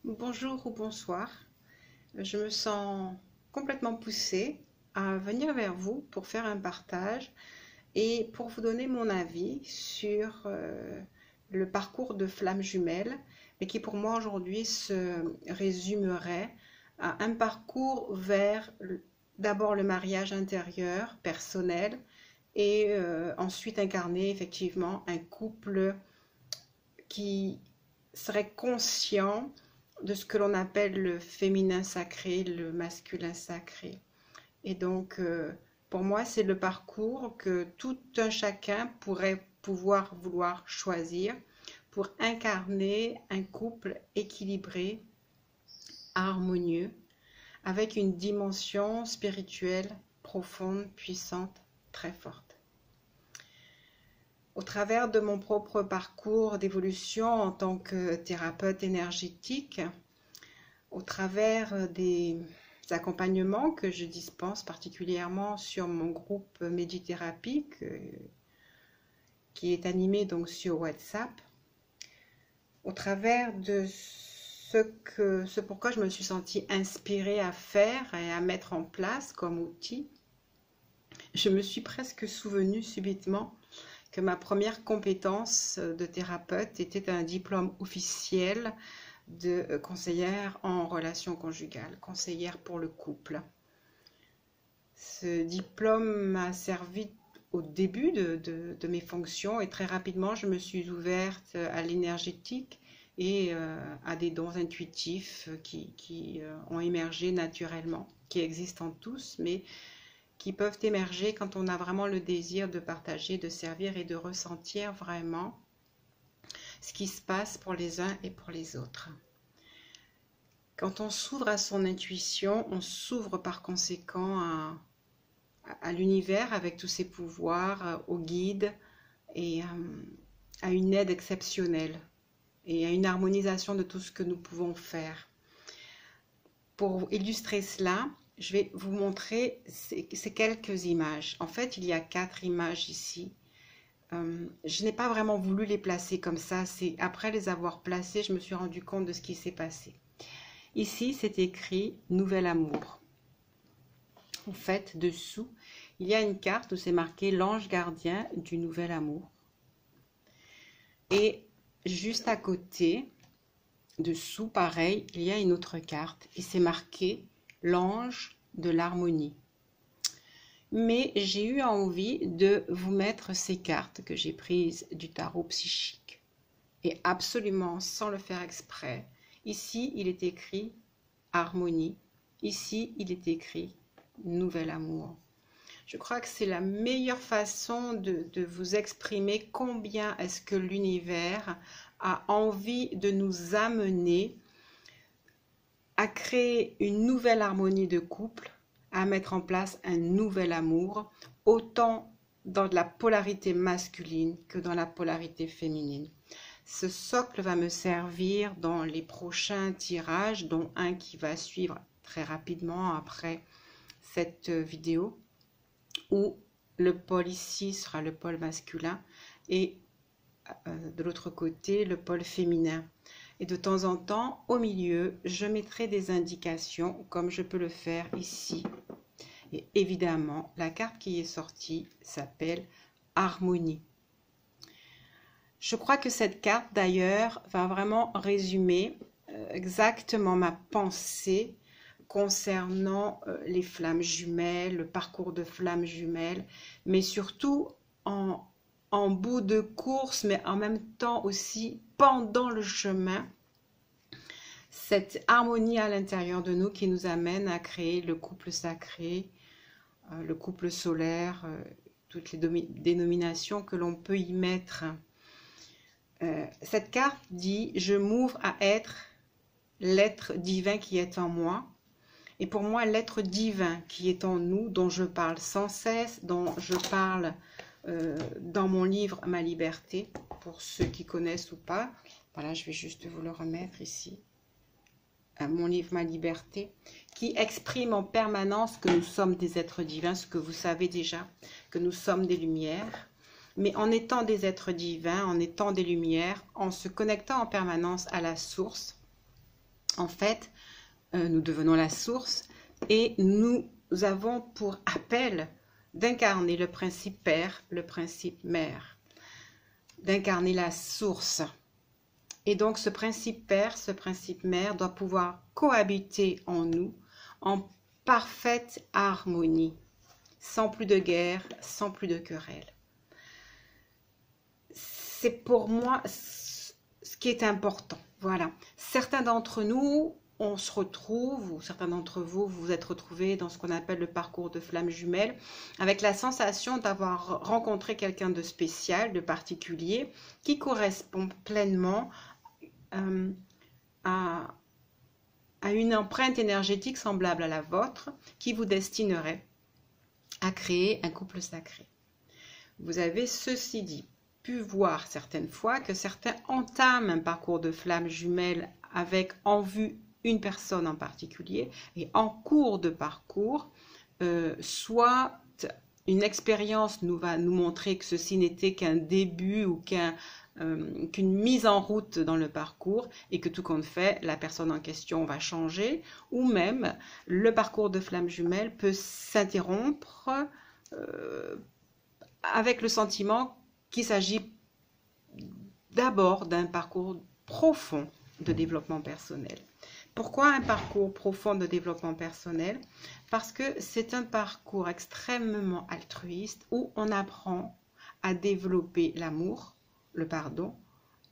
Bonjour ou bonsoir. Je me sens complètement poussée à venir vers vous pour faire un partage et pour vous donner mon avis sur le parcours de flamme jumelle, mais qui pour moi aujourd'hui se résumerait à un parcours vers d'abord le mariage intérieur, personnel, et ensuite incarner effectivement un couple qui serait conscient de ce que l'on appelle le féminin sacré, le masculin sacré. Et donc, pour moi, c'est le parcours que tout un chacun pourrait pouvoir vouloir choisir pour incarner un couple équilibré, harmonieux, avec une dimension spirituelle profonde, puissante, très forte. Au travers de mon propre parcours d'évolution en tant que thérapeute énergétique, au travers des accompagnements que je dispense particulièrement sur mon groupe Médithérapie qui est animé donc sur WhatsApp, au travers de ce pourquoi je me suis sentie inspirée à faire et à mettre en place comme outil, je me suis presque souvenue subitement que ma première compétence de thérapeute était un diplôme officiel de conseillère en relations conjugales, conseillère pour le couple. Ce diplôme m'a servi au début de mes fonctions et très rapidement je me suis ouverte à l'énergétique et à des dons intuitifs qui ont émergé naturellement, qui existent en tous, mais qui peuvent émerger quand on a vraiment le désir de partager, de servir et de ressentir vraiment ce qui se passe pour les uns et pour les autres. Quand on s'ouvre à son intuition, on s'ouvre par conséquent à l'univers avec tous ses pouvoirs, au guide et à une aide exceptionnelle et à une harmonisation de tout ce que nous pouvons faire. Pour illustrer cela, je vais vous montrer ces quelques images. En fait, il y a 4 images ici. Je n'ai pas vraiment voulu les placer comme ça. C'est après les avoir placées, je me suis rendu compte de ce qui s'est passé. Ici, c'est écrit « Nouvel amour ». En fait, dessous, il y a une carte où c'est marqué « L'ange gardien du nouvel amour ». Et juste à côté, dessous, pareil, il y a une autre carte et c'est marqué « L'ange de l'harmonie ». Mais j'ai eu envie de vous mettre ces cartes que j'ai prises du tarot psychique. Et absolument sans le faire exprès. Ici, il est écrit « Harmonie ». Ici, il est écrit « Nouvel amour ». Je crois que c'est la meilleure façon de vous exprimer combien est-ce que l'univers a envie de nous amener à créer une nouvelle harmonie de couple, à mettre en place un nouvel amour, autant dans la polarité masculine que dans la polarité féminine. Ce socle va me servir dans les prochains tirages, dont un qui va suivre très rapidement après cette vidéo, où le pôle ici sera le pôle masculin et de l'autre côté le pôle féminin. Et de temps en temps, au milieu, je mettrai des indications comme je peux le faire ici. Et évidemment, la carte qui est sortie s'appelle Harmonie. Je crois que cette carte d'ailleurs va vraiment résumer exactement ma pensée concernant les flammes jumelles, le parcours de flammes jumelles, mais surtout en bout de course, mais en même temps aussi pendant le chemin, cette harmonie à l'intérieur de nous qui nous amène à créer le couple sacré, le couple solaire, toutes les dénominations que l'on peut y mettre. Cette carte dit « Je m'ouvre à être l'être divin qui est en moi ». Et pour moi, l'être divin qui est en nous, dont je parle sans cesse, dont je parle dans mon livre « Ma liberté », pour ceux qui connaissent ou pas. Voilà, je vais juste vous le remettre ici. Mon livre « Ma liberté », qui exprime en permanence que nous sommes des êtres divins, ce que vous savez déjà, que nous sommes des lumières. Mais en étant des êtres divins, en étant des lumières, en se connectant en permanence à la source, En fait, nous devenons la source et nous avons pour appel d'incarner le principe père, le principe mère, d'incarner la source. Et donc ce principe père, ce principe mère doit pouvoir cohabiter en nous en parfaite harmonie, sans plus de guerre, sans plus de querelle. C'est pour moi ce qui est important. Voilà. Certains d'entre nous, on se retrouve, ou certains d'entre vous, vous vous êtes retrouvés dans ce qu'on appelle le parcours de flamme jumelle, avec la sensation d'avoir rencontré quelqu'un de spécial, de particulier, qui correspond pleinement à une empreinte énergétique semblable à la vôtre, qui vous destinerait à créer un couple sacré. Vous avez, ceci dit, pu voir certaines fois que certains entament un parcours de flamme jumelle avec en vue une personne en particulier, et en cours de parcours, soit une expérience nous va nous montrer que ceci n'était qu'un début ou qu'une mise en route dans le parcours, et que tout compte fait, la personne en question va changer, ou même le parcours de flamme jumelle peut s'interrompre avec le sentiment qu'il s'agit d'abord d'un parcours profond de développement personnel. Pourquoi un parcours profond de développement personnel? Parce que c'est un parcours extrêmement altruiste où on apprend à développer l'amour, le pardon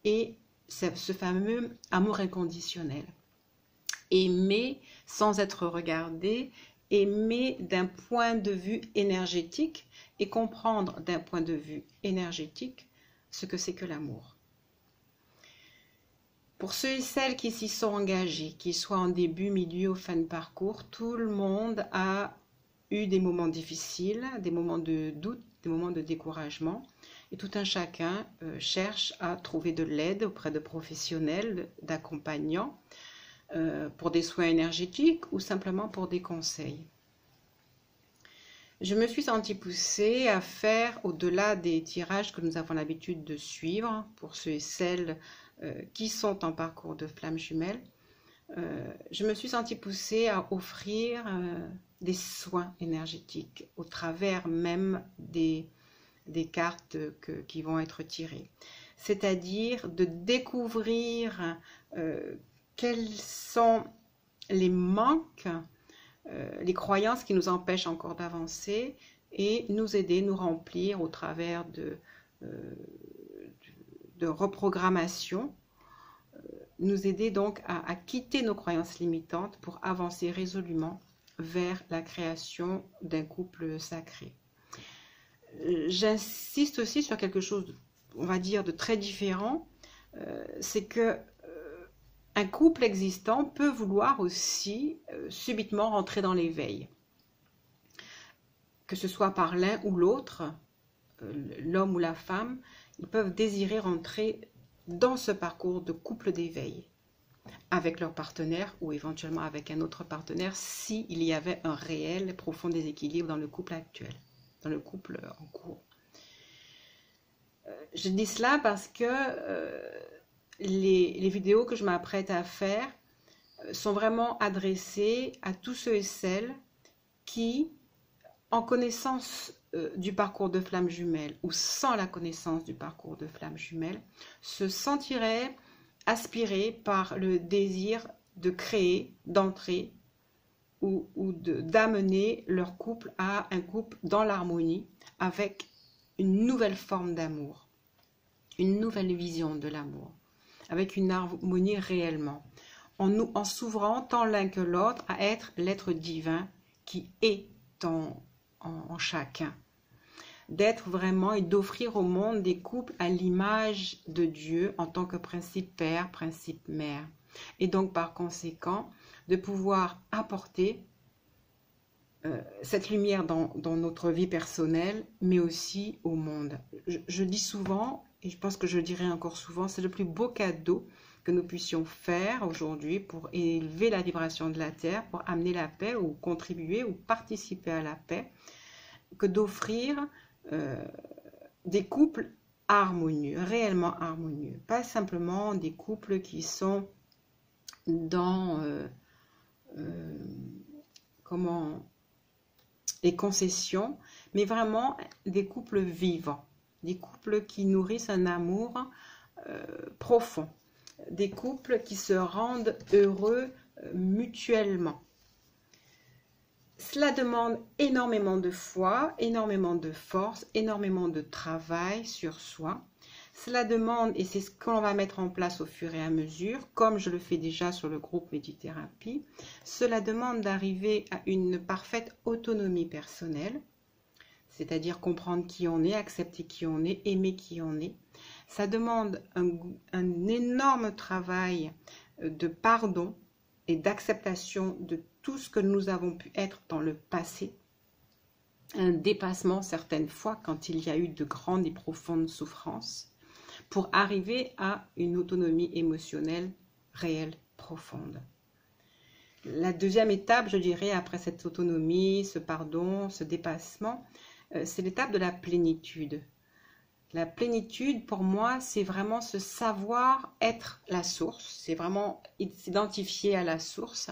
et ce fameux amour inconditionnel. Aimer sans être regardé, aimer d'un point de vue énergétique et comprendre d'un point de vue énergétique ce que c'est que l'amour. Pour ceux et celles qui s'y sont engagés, qu'ils soient en début, milieu ou fin de parcours, tout le monde a eu des moments difficiles, des moments de doute, des moments de découragement. Et tout un chacun cherche à trouver de l'aide auprès de professionnels, d'accompagnants, pour des soins énergétiques ou simplement pour des conseils. Je me suis sentie poussée à faire, au-delà des tirages que nous avons l'habitude de suivre, pour ceux et celles qui sont en parcours de flamme jumelle, je me suis sentie poussée à offrir des soins énergétiques au travers même des cartes qui vont être tirées. C'est-à-dire de découvrir quels sont les manques, les croyances qui nous empêchent encore d'avancer et nous aider, nous remplir au travers de reprogrammation, nous aider donc à quitter nos croyances limitantes pour avancer résolument vers la création d'un couple sacré. J'insiste aussi sur quelque chose, on va dire, de très différent, c'est que un couple existant peut vouloir aussi subitement rentrer dans l'éveil. Que ce soit par l'un ou l'autre, l'homme ou la femme, ils peuvent désirer rentrer dans ce parcours de couple d'éveil avec leur partenaire ou éventuellement avec un autre partenaire s'il y avait un réel et profond déséquilibre dans le couple actuel, dans le couple en cours. Je dis cela parce que les vidéos que je m'apprête à faire sont vraiment adressées à tous ceux et celles qui, en connaissance du parcours de flamme jumelle ou sans la connaissance du parcours de flamme jumelle, se sentiraient aspirés par le désir de créer, d'entrer ou d'amener leur couple à un couple dans l'harmonie avec une nouvelle forme d'amour, une nouvelle vision de l'amour, avec une harmonie réellement, en s'ouvrant tant l'un que l'autre à être l'être divin qui est en chacun, d'être vraiment et d'offrir au monde des couples à l'image de Dieu en tant que principe père, principe mère, et donc par conséquent de pouvoir apporter cette lumière dans notre vie personnelle, mais aussi au monde. Je dis souvent, et je pense que je le dirai encore souvent, c'est le plus beau cadeau que nous puissions faire aujourd'hui pour élever la vibration de la Terre, pour amener la paix ou contribuer ou participer à la paix, que d'offrir des couples harmonieux, réellement harmonieux. Pas simplement des couples qui sont dans comment, les concessions, mais vraiment des couples vivants, des couples qui nourrissent un amour profond, des couples qui se rendent heureux mutuellement. Cela demande énormément de foi, énormément de force, énormément de travail sur soi. Cela demande, et c'est ce que l'on va mettre en place au fur et à mesure, comme je le fais déjà sur le groupe Médithérapie, cela demande d'arriver à une parfaite autonomie personnelle, c'est-à-dire comprendre qui on est, accepter qui on est, aimer qui on est. Ça demande un énorme travail de pardon et d'acceptation de tout ce que nous avons pu être dans le passé, un dépassement certaines fois quand il y a eu de grandes et profondes souffrances, pour arriver à une autonomie émotionnelle réelle, profonde. La deuxième étape, je dirais, après cette autonomie, ce pardon, ce dépassement, c'est l'étape de la plénitude. La plénitude, pour moi, c'est vraiment ce savoir être la source, c'est vraiment s'identifier à la source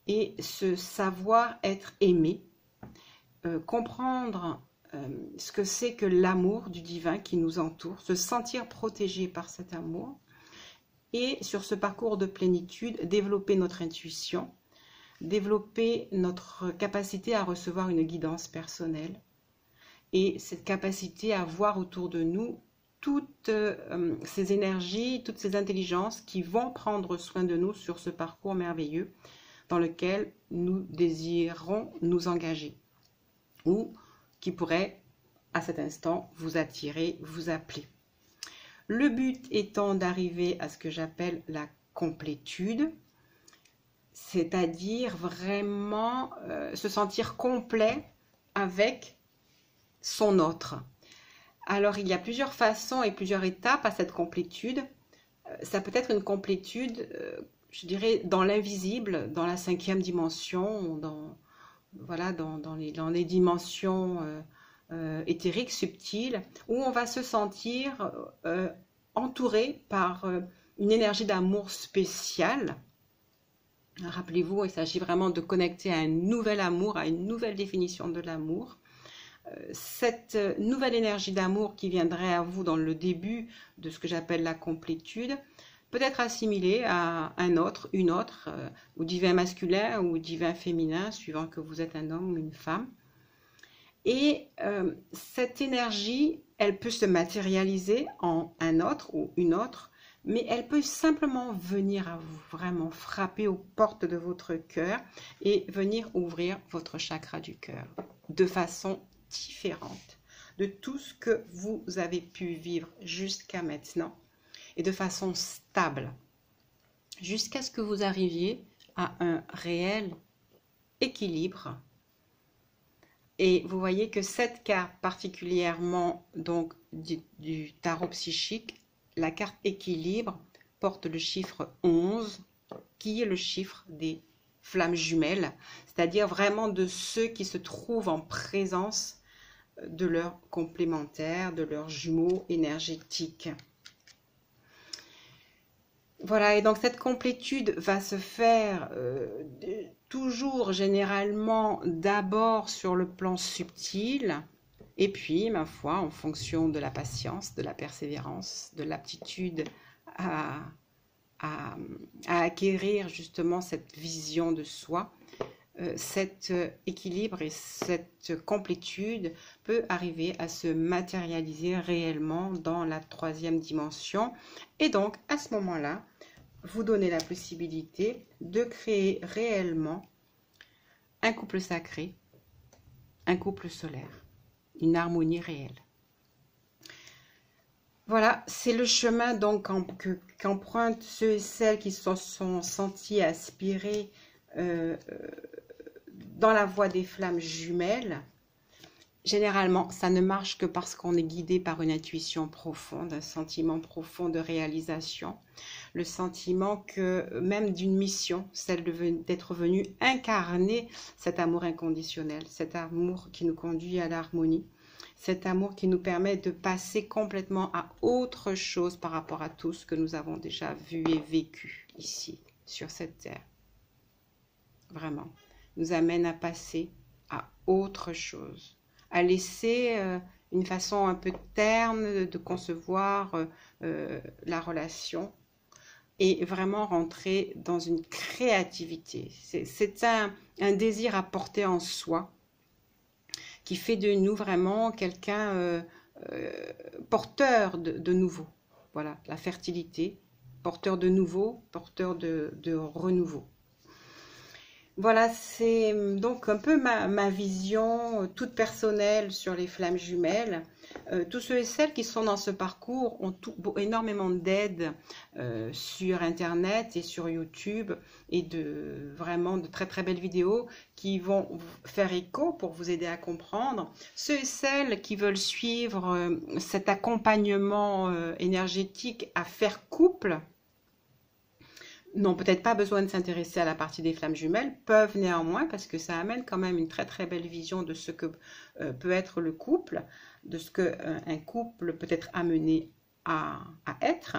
et ce savoir être aimé, comprendre ce que c'est que l'amour du divin qui nous entoure, se sentir protégé par cet amour et sur ce parcours de plénitude, développer notre intuition, développer notre capacité à recevoir une guidance personnelle et cette capacité à voir autour de nous toutes ces énergies, toutes ces intelligences qui vont prendre soin de nous sur ce parcours merveilleux dans lequel nous désirons nous engager ou qui pourrait à cet instant vous attirer, vous appeler. Le but étant d'arriver à ce que j'appelle la complétude, c'est-à-dire vraiment se sentir complet avec son autre. Alors il y a plusieurs façons et plusieurs étapes à cette complétude. Ça peut être une complétude, je dirais, dans l'invisible, dans la 5e dimension, voilà, dans les dimensions éthériques, subtiles, où on va se sentir entouré par une énergie d'amour spéciale. Rappelez-vous, il s'agit vraiment de connecter à un nouvel amour, à une nouvelle définition de l'amour. Cette nouvelle énergie d'amour qui viendrait à vous dans le début de ce que j'appelle la complétude, peut être assimilée à un autre, une autre, ou divin masculin ou divin féminin, suivant que vous êtes un homme ou une femme. Et cette énergie, elle peut se matérialiser en un autre ou une autre, mais elle peut simplement venir à vous, vraiment frapper aux portes de votre cœur et venir ouvrir votre chakra du cœur de façon différente de tout ce que vous avez pu vivre jusqu'à maintenant et de façon stable, jusqu'à ce que vous arriviez à un réel équilibre. Et vous voyez que cette carte particulièrement donc du tarot psychique, la carte équilibre, porte le chiffre 11, qui est le chiffre des flammes jumelles, c'est-à-dire vraiment de ceux qui se trouvent en présence de leurs complémentaires, de leurs jumeaux énergétiques. Voilà, et donc cette complétude va se faire toujours généralement d'abord sur le plan subtil, et puis, ma foi, en fonction de la patience, de la persévérance, de l'aptitude à acquérir justement cette vision de soi, cet équilibre et cette complétude peut arriver à se matérialiser réellement dans la 3e dimension. Et donc, à ce moment-là, vous donnez la possibilité de créer réellement un couple sacré, un couple solaire, une harmonie réelle. Voilà, c'est le chemin donc qu'empruntent ceux et celles qui se sont sentis aspirer dans la voie des flammes jumelles. Généralement, ça ne marche que parce qu'on est guidé par une intuition profonde, un sentiment profond de réalisation, le sentiment que même d'une mission, celle d'être venu incarner cet amour inconditionnel, cet amour qui nous conduit à l'harmonie, cet amour qui nous permet de passer complètement à autre chose par rapport à tout ce que nous avons déjà vu et vécu ici. sur cette terre. Vraiment. Nous amène à passer à autre chose. À laisser une façon un peu terne de concevoir la relation et vraiment rentrer dans une créativité. C'est un désir à porter en soi qui fait de nous vraiment quelqu'un porteur de nouveau. Voilà, la fertilité, porteur de nouveau, porteur de renouveau. Voilà, c'est donc un peu ma vision toute personnelle sur les flammes jumelles. Tous ceux et celles qui sont dans ce parcours ont énormément d'aide sur Internet et sur YouTube et vraiment de très très belles vidéos qui vont faire écho pour vous aider à comprendre. Ceux et celles qui veulent suivre cet accompagnement énergétique à faire couple, n'ont peut-être pas besoin de s'intéresser à la partie des flammes jumelles, peuvent néanmoins, parce que ça amène quand même une très très belle vision de ce que peut être le couple, de ce qu'un couple peut être amené à être.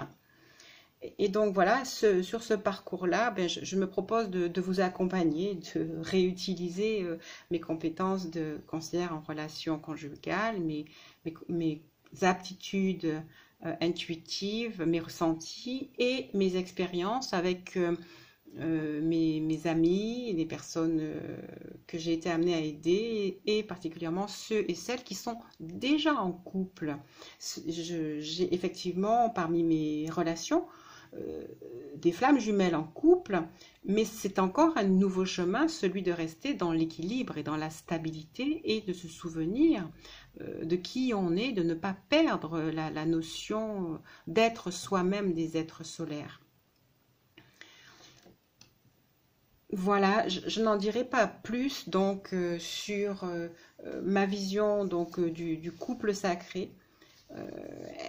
Et donc voilà, sur ce parcours-là, je me propose de vous accompagner, de réutiliser mes compétences de conseillère en relations conjugales, mes aptitudes intuitives, mes ressentis et mes expériences avec mes amis, les personnes que j'ai été amenée à aider et particulièrement ceux et celles qui sont déjà en couple. J'ai effectivement parmi mes relations des flammes jumelles en couple, mais c'est encore un nouveau chemin, celui de rester dans l'équilibre et dans la stabilité et de se souvenir de qui on est, de ne pas perdre la notion d'être soi-même des êtres solaires. Voilà, je n'en dirai pas plus donc sur ma vision donc du couple sacré.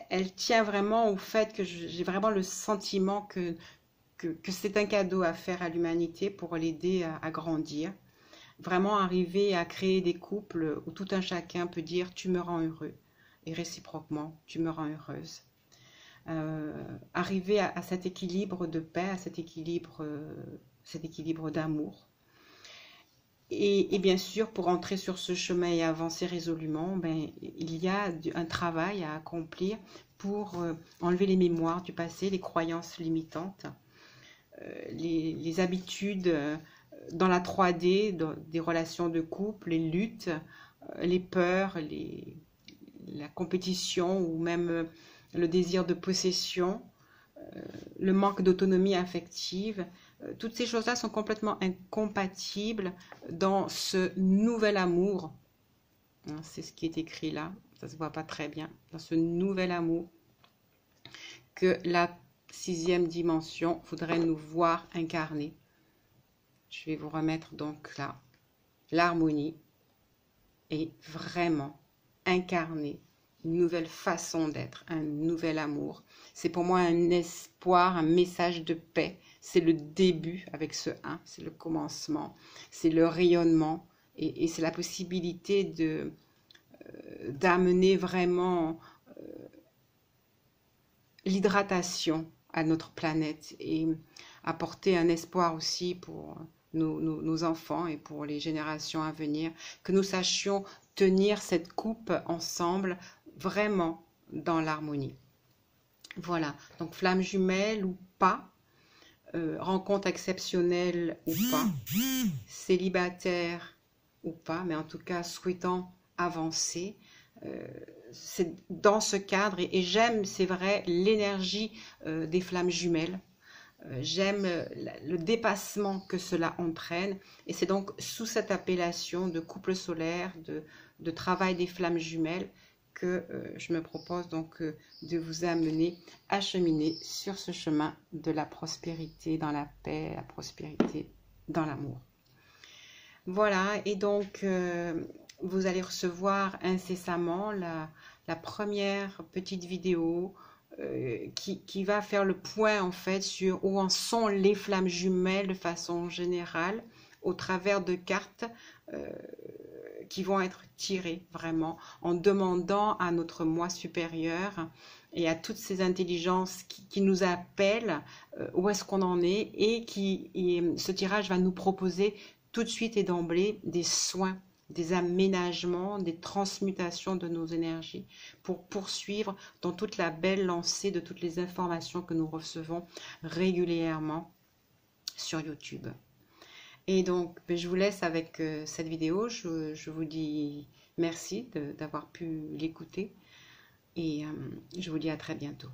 Elle tient vraiment au fait que j'ai vraiment le sentiment que c'est un cadeau à faire à l'humanité pour l'aider à grandir. Vraiment arriver à créer des couples où tout un chacun peut dire « tu me rends heureux » et réciproquement « tu me rends heureuse ». Arriver à cet équilibre de paix, à cet équilibre d'amour. Et bien sûr, pour entrer sur ce chemin et avancer résolument, il y a un travail à accomplir pour enlever les mémoires du passé, les croyances limitantes, les habitudes dans la 3D, des relations de couple, les luttes, les peurs, la compétition ou même le désir de possession, le manque d'autonomie affective. Toutes ces choses-là sont complètement incompatibles dans ce nouvel amour. C'est ce qui est écrit là, ça ne se voit pas très bien. Dans ce nouvel amour que la 6e dimension voudrait nous voir incarner. Je vais vous remettre donc là l'harmonie et vraiment incarner une nouvelle façon d'être, un nouvel amour. C'est pour moi un espoir, un message de paix. C'est le début avec ce 1, c'est le commencement, c'est le rayonnement et c'est la possibilité d'amener vraiment l'hydratation à notre planète et apporter un espoir aussi pour nos enfants et pour les générations à venir, que nous sachions tenir cette coupe ensemble vraiment dans l'harmonie. Voilà, donc flamme jumelle ou pas, rencontre exceptionnelle ou pas, célibataire ou pas, mais en tout cas souhaitant avancer, c'est dans ce cadre et j'aime, c'est vrai, l'énergie des flammes jumelles. J'aime le dépassement que cela entraîne et c'est donc sous cette appellation de couple solaire, de travail des flammes jumelles que je me propose donc de vous amener à cheminer sur ce chemin de la prospérité dans la paix, la prospérité dans l'amour. Voilà, et donc vous allez recevoir incessamment la première petite vidéo qui va faire le point en fait sur où en sont les flammes jumelles de façon générale au travers de cartes qui vont être tirées vraiment en demandant à notre moi supérieur et à toutes ces intelligences qui nous appellent, où est-ce qu'on en est, et ce tirage va nous proposer tout de suite et d'emblée des soins, des aménagements, des transmutations de nos énergies pour poursuivre dans toute la belle lancée de toutes les informations que nous recevons régulièrement sur YouTube. Et donc, je vous laisse avec cette vidéo. Je vous dis merci d'avoir pu l'écouter et je vous dis à très bientôt.